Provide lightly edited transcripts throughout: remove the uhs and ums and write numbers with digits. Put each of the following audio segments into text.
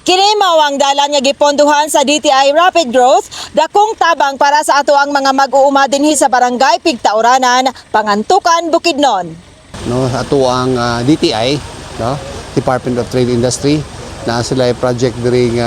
Kini mao ang dalan nga giponduhan sa DTI Rapid Growth, dakong tabang para sa ato ang mga mag-uuma dinhi sa barangay Pigtauranan, Pangantukan, Bukidnon. No, ato ang DTI, no, Department of Trade Industry, na sila ay project during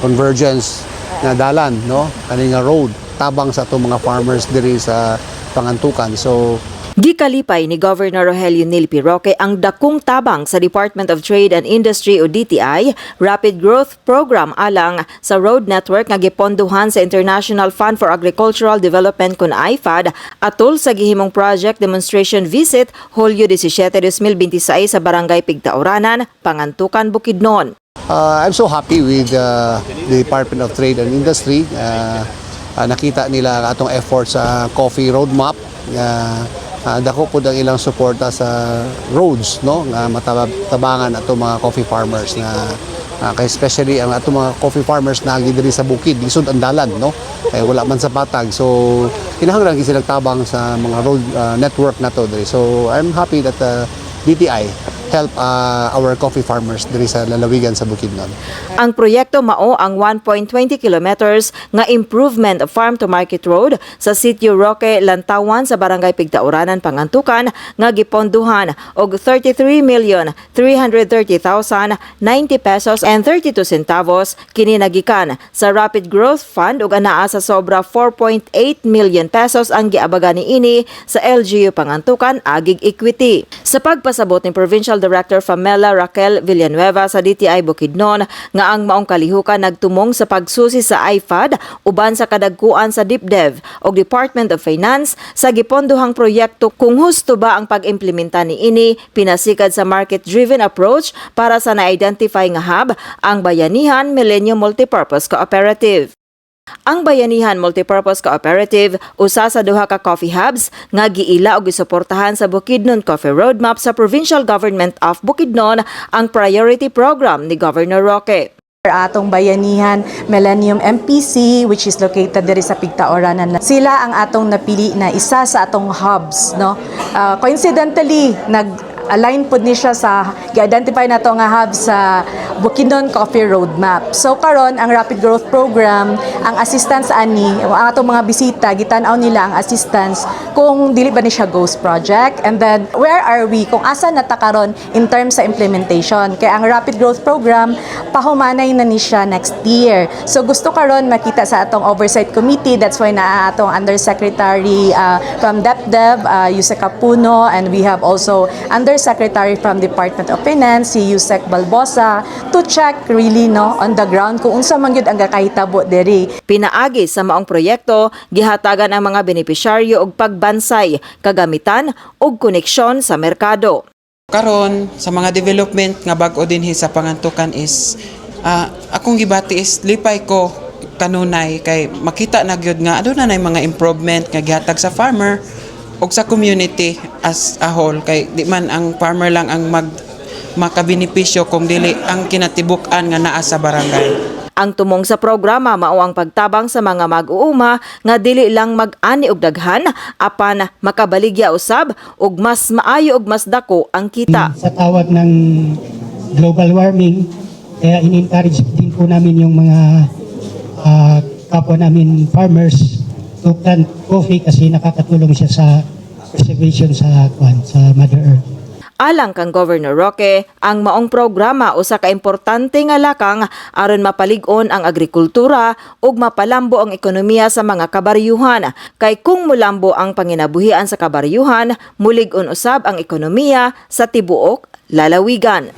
convergence na dalan, no, kaning nga road tabang sa ato mga farmers diri sa Pangantukan. So Gikalipay ni Governor Rogelio Nil Roque ang dakong tabang sa Department of Trade and Industry o DTI Rapid Growth Program alang sa road network nga giponduhan sa International Fund for Agricultural Development kun IFAD atol sa gihimong project demonstration visit Hulyo 17, 2026 sa Barangay Pigtauranan, Pangantukan, Bukidnon. I'm so happy with the Department of Trade and Industry. Nakita nila atong effort sa coffee roadmap. Dako po ang ilang suporta sa roads, no, nga matabangan ato mga coffee farmers na especially ang ato mga coffee farmers na diri sa bukid lisod ang dalan, no, kay wala man sa patag, so kinahanglan sila tabang sa mga road network nato diri. So I'm happy that DTI help our coffee farmers diri sa lalawigan sa Bukidnon. Ang proyekto mao ang 1.20 kilometers nga improvement of farm to market road sa Sitio Roque, Lantawan sa Barangay Pigtauranan, Pangantukan nga giponduhan og 33,330,090 pesos and 32 centavos kini nagikan sa Rapid Growth Fund ug anaa sa sobra 4.8 million pesos ang giabaga niini sa LGU Pangantukan agig equity. Sa pagpasabot ni Provincial Director Pamela Raquel Villanueva sa DTI Bukidnon nga ang maong kalihukan nagtumong sa pagsusi sa IFAD uban sa kadagkuan sa DepDev o Department of Finance sa giponduhang proyekto kung husto ba ang pag-implementa niini pinasikad sa market-driven approach para sa na-identify nga hub ang Bayanihan Millennium Multipurpose Cooperative. Ang Bayanihan Multipurpose Cooperative usa sa duha ka coffee hubs nga giila og gisuportahan sa Bukidnon Coffee Roadmap sa Provincial Government of Bukidnon, ang priority program ni Governor Roque. Atong Bayanihan Millennium MPC which is located diri sa Pigtauranan. Sila ang atong napili na isa sa atong hubs, no. Coincidentally align po ni siya sa i-identify nato nga hub sa Bukidnon Coffee Roadmap. So karon ang Rapid Growth Program, ang assistance ani, ang atong mga bisita gitan-aw nila ang assistance kung dili ba ni siya ghost project, and then where are we kung asa na ta karon in terms sa implementation. Kaya ang Rapid Growth Program pahumanay na ni siya next year. So gusto karon makita sa atong oversight committee, that's why naa atong undersecretary from DepDev, Yusek Capuno, and we have also Secretary from Department of Finance, si Yusek Balbosa, to check really, no, on the ground kung unsa man gyud ang gakahitabo diri. Pinaagi sa maong proyekto, gihatagan ang mga benepisyaryo og pagbansay, kagamitan ug koneksyon sa merkado. Karon sa mga development nga bag-o dinhi sa Pangantukan is akong gibati is lipay ko kanunay kay makita na gyud nga aduna nay mga improvement nga gihatag sa farmer og sa community as a whole, kay di man ang farmer lang ang makabenepisyo kung dili ang kinatibuk-an nga naa sa barangay. Ang tumong sa programa mao ang pagtabang sa mga mag-uuma nga dili lang mag-ani og daghan apan makabaligya usab ug mas maayo ug mas dako ang kita. Sa tawag ng global warming, kaya in-encourage din po namin yung mga kapwa namin farmers to plant coffee kasi nakakatulong siya sa preservation sa Mother Earth. Alang kang Governor Roque, ang maong programa usa ka importante nga lakang aron mapalig-on ang agrikultura ug mapalambo ang ekonomiya sa mga kabaryuhan. Kay kung mulambo ang panginabuhian sa kabaryuhan, mulig-on usab ang ekonomiya sa tibuok lalawigan.